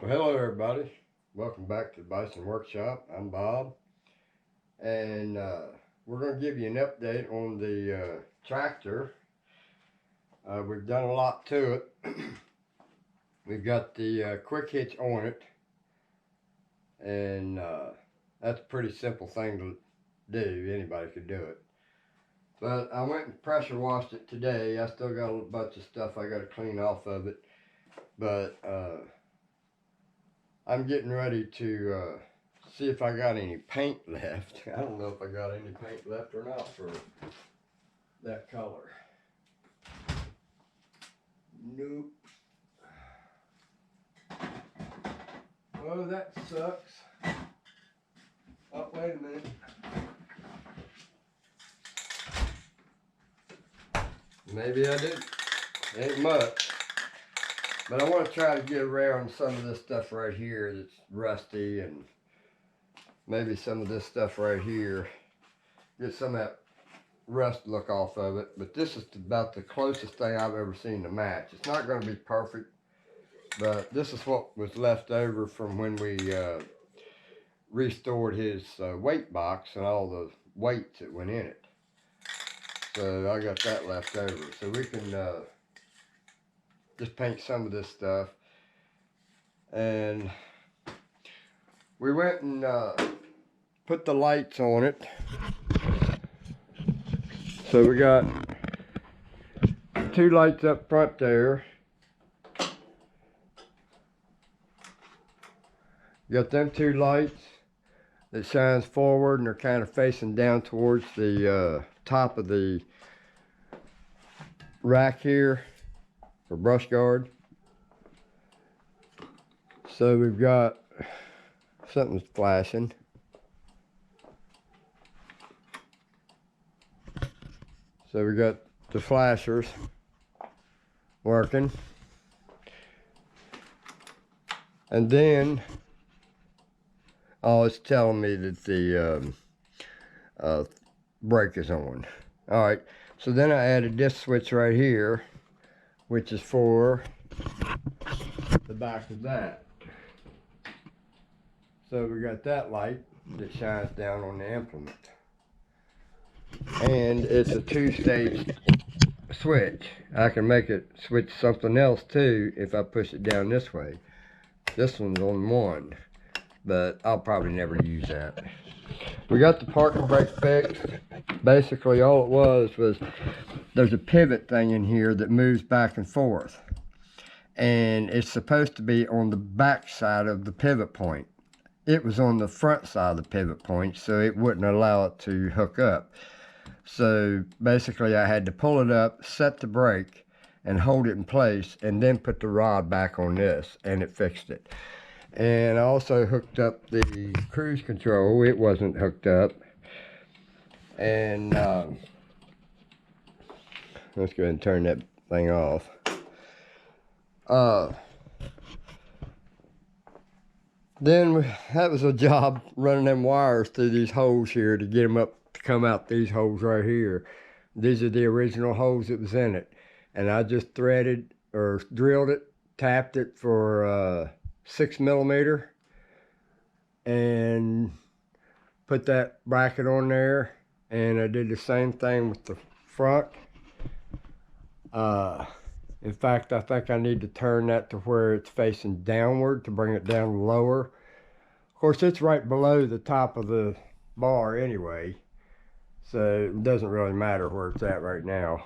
Well, hello everybody. Welcome back to the Bison Workshop. I'm Bob, and we're going to give you an update on the tractor. We've done a lot to it. We've got the quick hitch on it, and that's a pretty simple thing to do. Anybody could do it. But I went and pressure washed it today. I still got a bunch of stuff I got to clean off of it, but I'm getting ready to see if I got any paint left. I don't know if I got any paint left or not for that color. Nope. Oh, that sucks. Oh, wait a minute. Maybe I did. Ain't much. But I want to try to get around some of this stuff right here that's rusty, and maybe some of this stuff right here. Get some of that rust look off of it. But this is about the closest thing I've ever seen to match. It's not going to be perfect, but this is what was left over from when we restored his weight box and all the weights that went in it. So I got that left over. So we can just paint some of this stuff. And we went and put the lights on it. So we got 2 lights up front there. Got them 2 lights that shines forward, and they're kind of facing down towards the top of the rack here for brush guard. So we've got something's flashing. So we got the flashers working. And then, oh, it's telling me that the brake is on. All right, so then I added this switch right here, which is for the back of that. So we got that light that shines down on the implement. And it's a 2-stage switch. I can make it switch something else too if I push it down this way. This one's on 1, but I'll probably never use that. We got the parking brake fixed. Basically all it was there's a pivot thing in here that moves back and forth, and it's supposed to be on the back side of the pivot point. It was on the front side of the pivot point, so it wouldn't allow it to hook up. So basically I had to pull it up, set the brake, and hold it in place, and then put the rod back on this, and it fixed it. And I also hooked up the cruise control. It wasn't hooked up. And let's go ahead and turn that thing off. Then that was a job running them wires through these holes here to get them up to come out these holes right here. These are the original holes that was in it. And I just threaded or drilled it, tapped it for 6mm, and put that bracket on there. And I did the same thing with the front. In fact, I think I need to turn that to where it's facing downward to bring it down lower. Of course, it's right below the top of the bar anyway, so it doesn't really matter where it's at right now.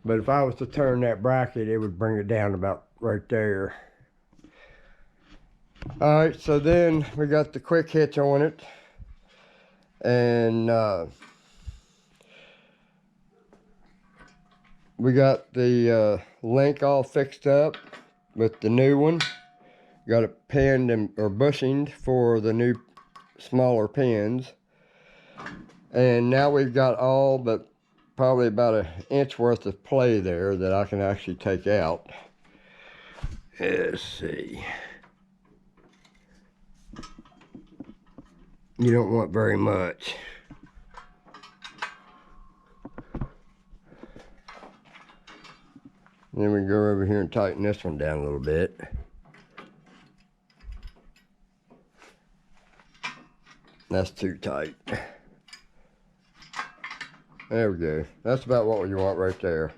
But if I was to turn that bracket, it would bring it down about right there. All right, so then we got the quick hitch on it, and we got the link all fixed up with the new one. Got it pinned or bushinged for the new smaller pins. And now we've got all but probably about 1 inch worth of play there that I can actually take out. Let's see. You don't want very much. Then we go over here and tighten this one down a little bit. That's too tight. There we go. That's about what you want right there.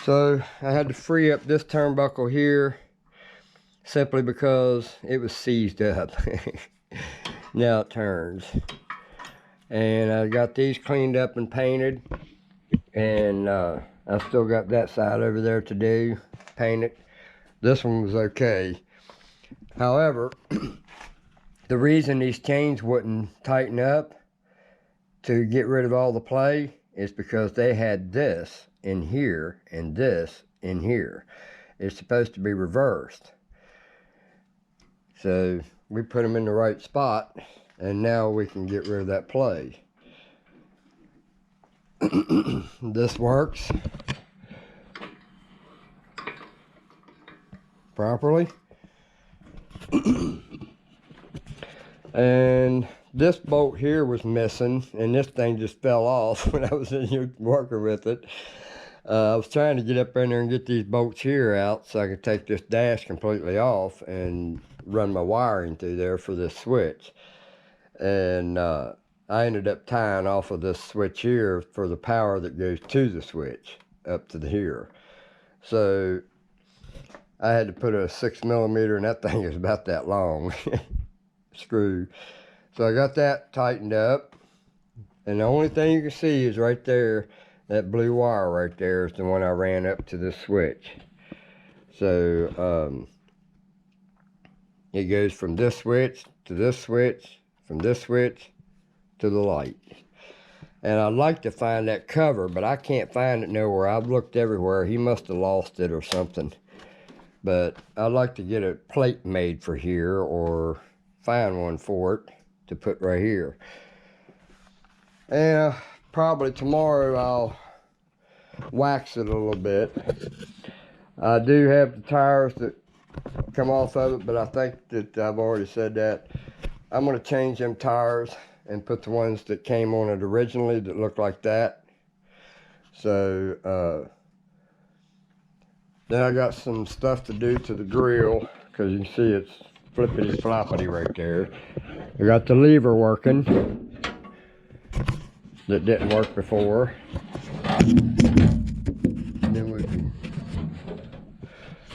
So I had to free up this turnbuckle here simply because it was seized up. Now it turns. And I got these cleaned up and painted. And I still got that side over there to do, paint it. This one was okay. However, the reason these chains wouldn't tighten up to get rid of all the play is because they had this in here and this in here. It's supposed to be reversed. So we put them in the right spot, and now we can get rid of that play. This works properly. And this bolt here was missing, and this thing just fell off when I was in here working with it. I was trying to get up in there and get these bolts here out so I could take this dash completely off and run my wiring through there for this switch. And I ended up tying off of this switch here for the power that goes to the switch up to the here. So I had to put a 6mm, and that thing is about that long, screw. So I got that tightened up, and the only thing you can see is right there, that blue wire right there is the one I ran up to this switch. So it goes from this switch to this switch, from this switch to the light. And I'd like to find that cover, but I can't find it nowhere. I've looked everywhere. He must have lost it or something. But I'd like to get a plate made for here, or find one for it to put right here. And probably tomorrow I'll wax it a little bit. I do have the tires that come off of it, but I think that I've already said that. I'm going to change them tires and put the ones that came on it originally that look like that. So then I got some stuff to do to the grill, because you can see it's flippity floppity right there. I got the lever working that didn't work before. And then we can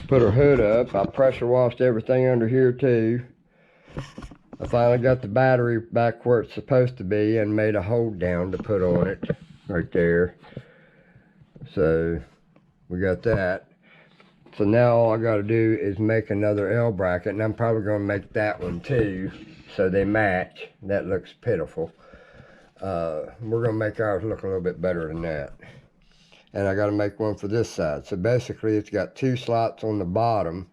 put our hood up. I pressure washed everything under here too. I finally got the battery back where it's supposed to be and made a hold down to put on it right there. So we got that. So now all I got to do is make another L bracket, and I'm probably going to make that one too, so they match. That looks pitiful. We're going to make ours look a little bit better than that. And I got to make one for this side. So basically it's got two slots on the bottom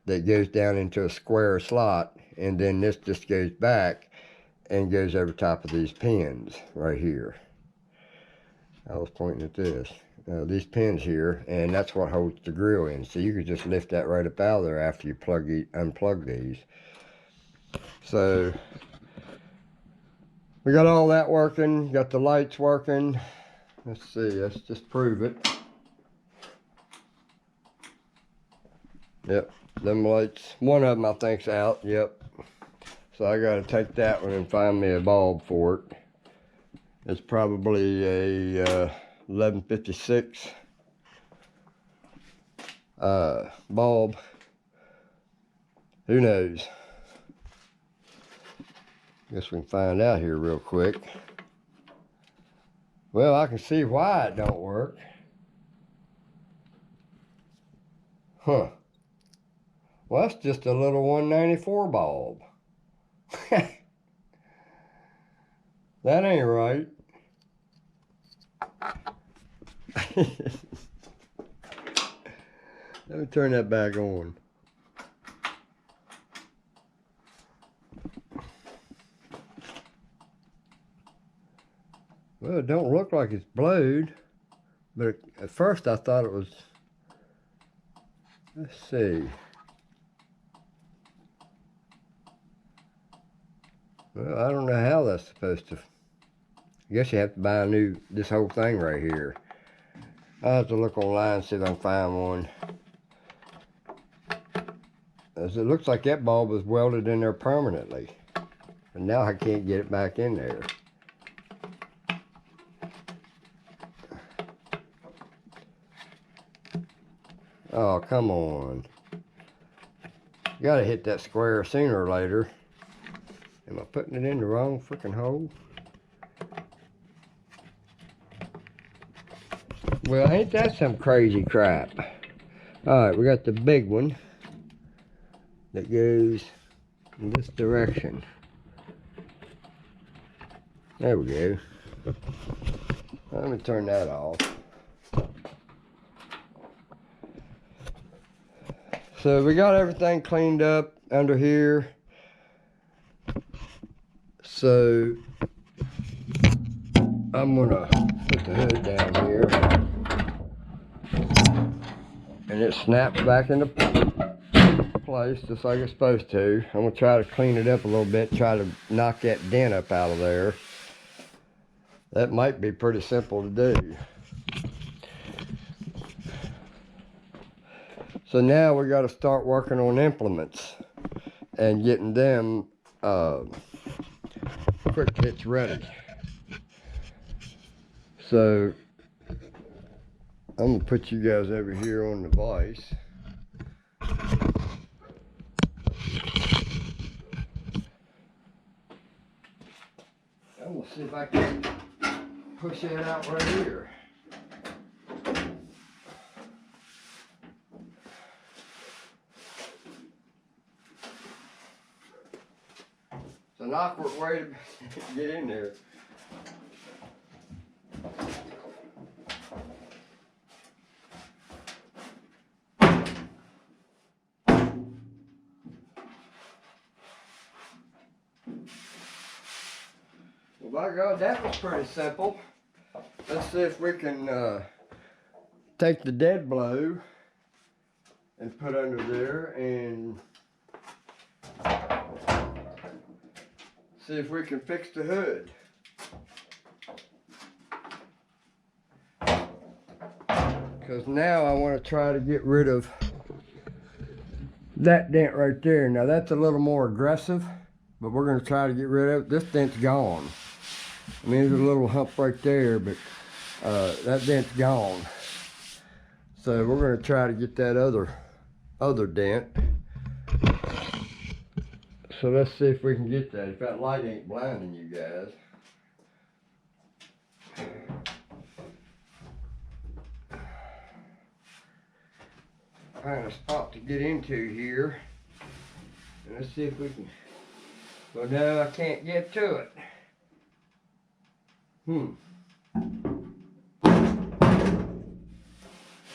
that goes down into a square slot, and then this just goes back and goes over top of these pins right here. I was pointing at this. These pins here, and that's what holds the grill in. So you could just lift that right up out of there after you unplug these. So we got all that working, got the lights working. Let's see, let's just prove it. Yep, them lights, one of them I think's out, yep. So I gotta take that one and find me a bulb for it. It's probably a 1156 bulb. Who knows? Guess we can find out here real quick. Well, I can see why it don't work. Huh. Well, that's just a little 194 bulb. That ain't right. Let me turn that back on. Well, it don't look like it's blowed, but at first I thought it was. Let's see. Well, I don't know how that's supposed to. I guess you have to buy this whole thing right here. I'll have to look online and see if I can find one. as it looks like that bulb was welded in there permanently. And now I can't get it back in there. Oh, come on. You gotta hit that square sooner or later. Am I putting it in the wrong freaking hole? Well, ain't that some crazy crap? Alright, we got the big one that goes in this direction. There we go. Let me turn that off. So we got everything cleaned up under here. So I'm gonna put the hood down here. And it snaps back into place just like it's supposed to. I'm gonna try to clean it up a little bit, try to knock that dent up out of there. That might be pretty simple to do. So now we got to start working on implements and getting them quick hitch ready. So I'm gonna put you guys over here on the vise. I'm gonna see if I can push it out right here. It's an awkward way to get in there. Well, by God, that was pretty simple. Let's see if we can take the dead blow and put under there and see if we can fix the hood. Because now I want to try to get rid of that dent right there. Now that's a little more aggressive, but we're going to try to get rid of it. This dent's gone. I mean, there's a little hump right there, but that dent's gone. So we're going to try to get that other dent. So let's see if we can get that. If that light ain't blinding you guys. Find a spot to get into here. And let's see if we can. Well, no, I can't get to it. Well,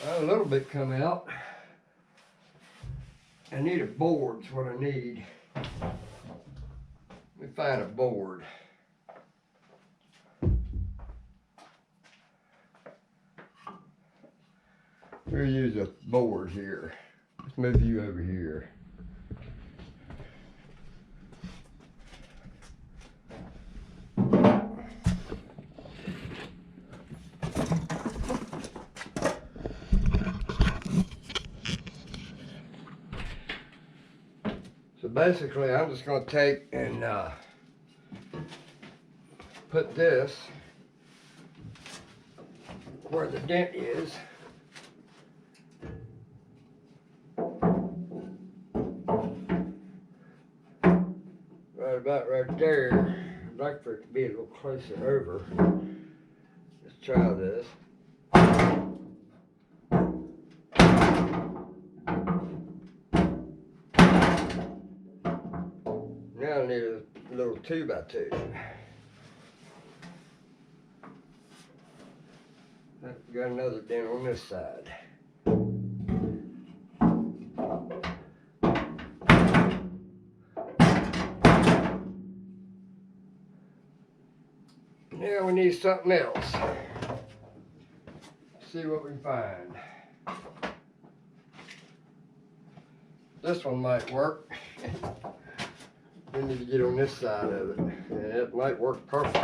a little bit come out. I need a board, is what I need. Let me find a board. We'll use a board here. Let's move you over here. So basically, I'm just going to take and put this where the dent is. Right about right there. I'd like for it to be a little closer over. Let's try this. Now I need a little 2x2. Got another dent on this side. Now we need something else. See what we can find. This one might work. We need to get on this side of it, and it might work perfect.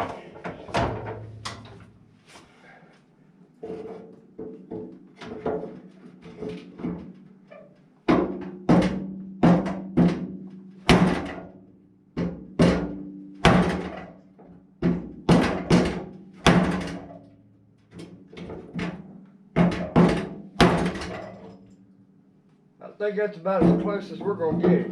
think that's about as close as we're gonna get it.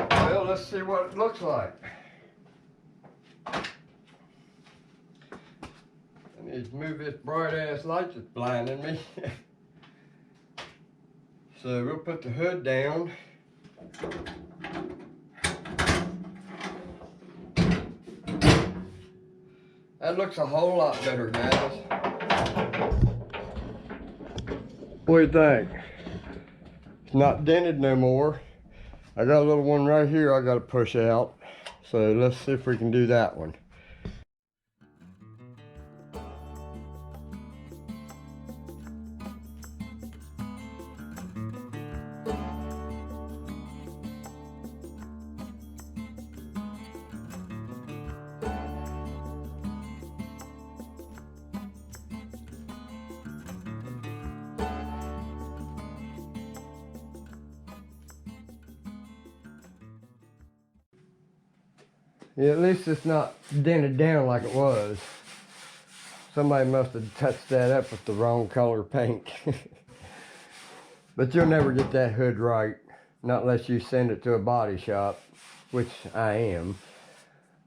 Well, let's see what it looks like. I need to move this bright ass light that's blinding me. So we'll put the hood down. That looks a whole lot better, guys. What do you think? It's not dented no more. I got a little one right here I gotta push out. So let's see if we can do that one. Yeah, at least it's not dented down like it was. Somebody must have touched that up with the wrong color paint. But you'll never get that hood right, not unless you send it to a body shop, which I am.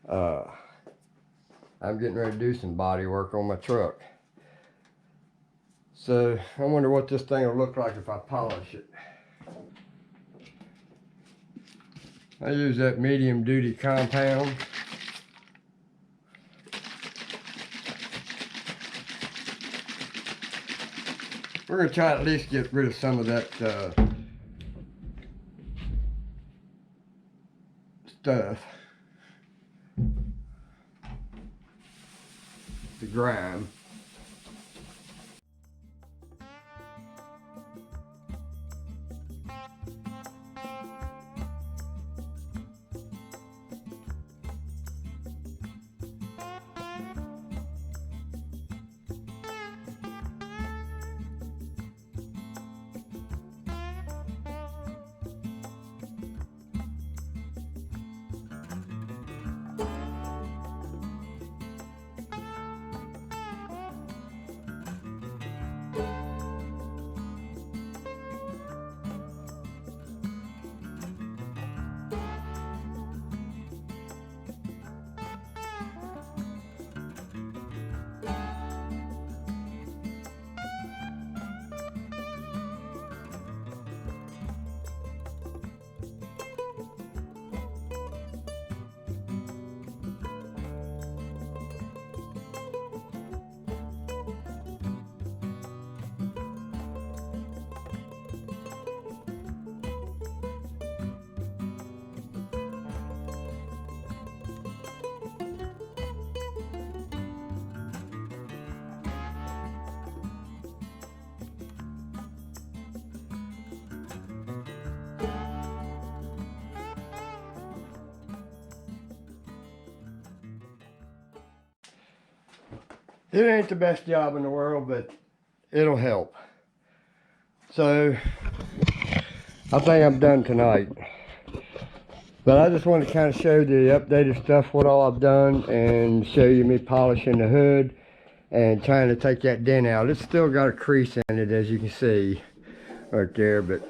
I'm getting ready to do some body work on my truck. So I wonder what this thing will look like if I polish it. I use that medium duty compound. We're going to try to at least get rid of some of that stuff. The grime. It ain't the best job in the world, but it'll help. So, I think I'm done tonight. But I just want to kind of show the updated stuff, what all I've done, and show you me polishing the hood and trying to take that dent out. It's still got a crease in it, as you can see right there, but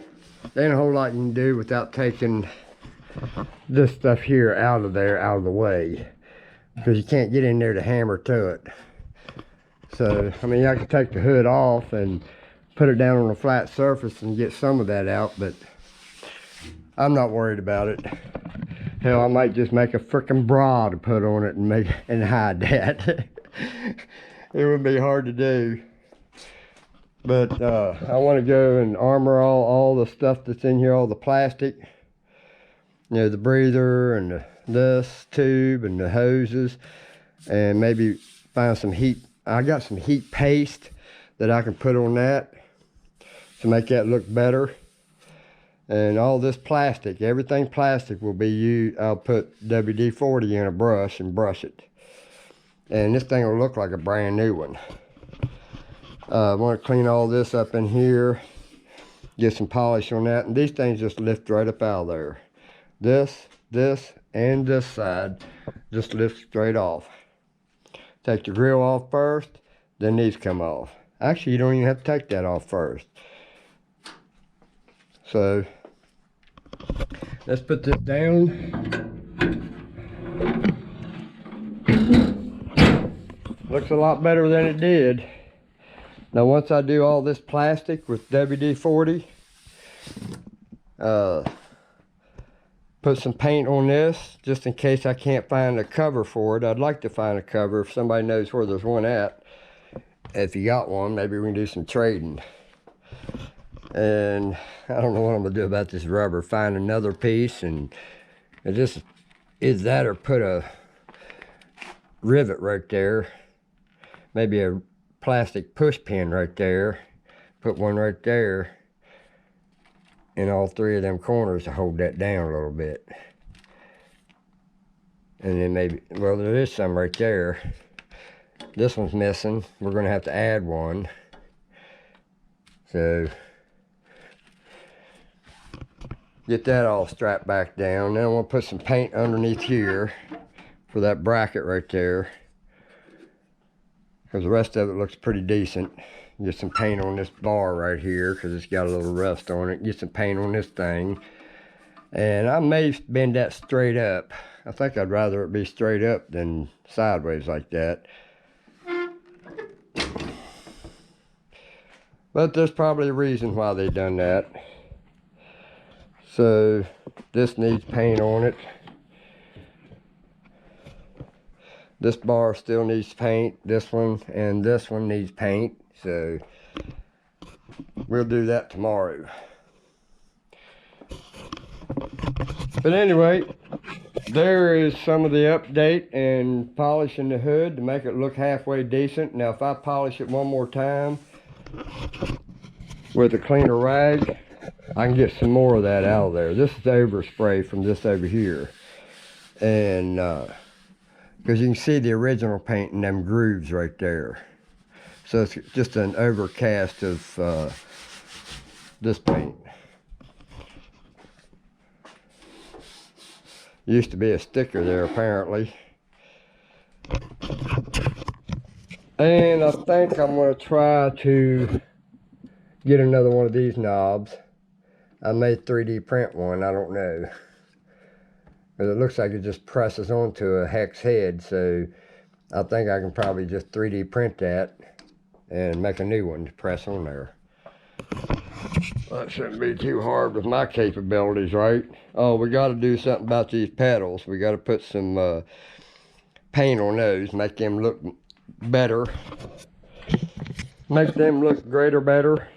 there ain't a whole lot you can do without taking this stuff here out of there, out of the way, because you can't get in there to hammer to it. So, I mean, I can take the hood off and put it down on a flat surface and get some of that out, but I'm not worried about it. Hell, I might just make a freaking bra to put on it and hide that. It would be hard to do. But I want to go and armor all the stuff that's in here, all the plastic. You know, the breather and this tube and the hoses, and maybe find some heat. I got some heat paste that I can put on that to make that look better. And all this plastic, everything plastic will be used. I'll put WD-40 in a brush and brush it. And this thing will look like a brand new one. I want to clean all this up in here. Get some polish on that, and these things just lift right up out of there. This, and this side just lift straight off. Take the grill off first, then these come off. Actually, you don't even have to take that off first. So, let's put this down. Looks a lot better than it did. Now once I do all this plastic with WD-40, put some paint on this just in case I can't find a cover for it. I'd like to find a cover if somebody knows where there's one at. If you got one, maybe we can do some trading. And I don't know what I'm gonna do about this rubber. Find another piece, and it just is that, or put a rivet right there. Maybe a plastic push pin right there. Put one right there in all three of them corners to hold that down a little bit. And then maybe, well, there is some right there. This one's missing. We're gonna have to add one. So get that all strapped back down. Then I'm gonna put some paint underneath here for that bracket right there, because the rest of it looks pretty decent. Get some paint on this bar right here because it's got a little rust on it. Get some paint on this thing. And I may bend that straight up. I think I'd rather it be straight up than sideways like that. But there's probably a reason why they done that. So this needs paint on it. This bar still needs paint. This one and this one needs paint. So we'll do that tomorrow. But anyway, there is some of the update and polishing the hood to make it look halfway decent. Now if I polish it one more time with a cleaner rag, I can get some more of that out of there. This is overspray from this over here. And because you can see the original paint in them grooves right there. So it's just an overcast of this paint. Used to be a sticker there apparently. And I think I'm going to try to get another one of these knobs. I may 3D print one, I don't know. But it looks like it just presses onto a hex head, so I think I can probably just 3D print that and make a new one to press on there. That shouldn't be too hard with my capabilities, right? Oh, we got to do something about these pedals. We got to put some paint on those, make them look better. Make them look greater better.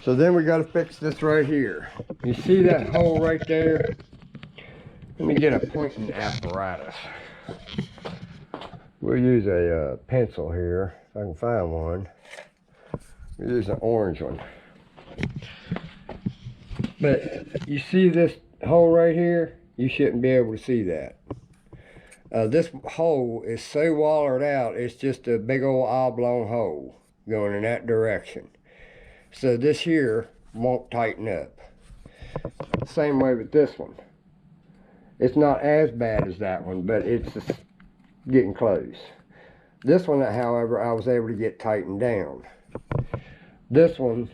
So then we got to fix this right here. You see that hole right there? Let me get a pointing apparatus. We'll use a pencil here, if I can find one. We'll use an orange one. But you see this hole right here? You shouldn't be able to see that. This hole is so wallered out, it's just a big old oblong hole going in that direction. So this here won't tighten up. Same way with this one. It's not as bad as that one, but it's just getting close. This one, however, I was able to get tightened down. This one,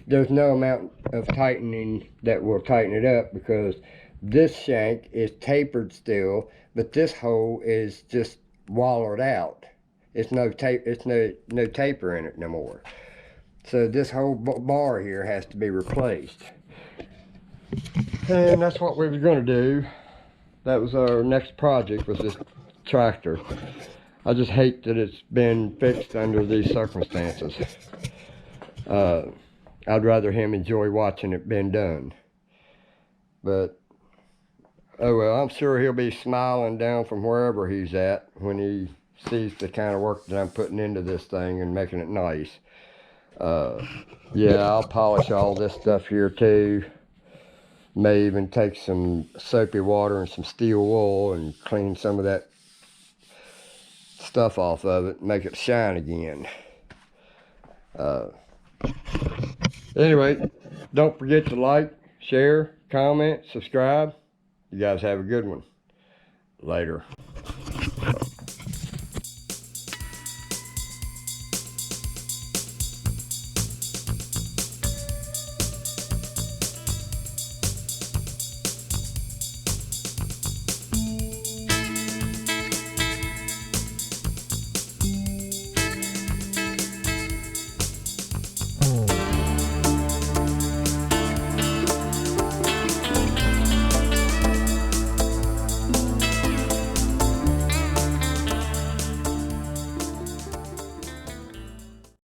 there's no amount of tightening that will tighten it up because this shank is tapered still, but this hole is just wallered out. It's no taper in it no more. So this whole bar here has to be replaced. And that's what we were going to do. That was our next project with this tractor. I just hate that it's been fixed under these circumstances. I'd rather him enjoy watching it being done. But, oh well, I'm sure he'll be smiling down from wherever he's at when he sees the kind of work that I'm putting into this thing and making it nice. Yeah, I'll polish all this stuff here too. May even take some soapy water and some steel wool and clean some of that stuff off of it and make it shine again. Anyway, don't forget to like, share, comment, subscribe. You guys have a good one. Later.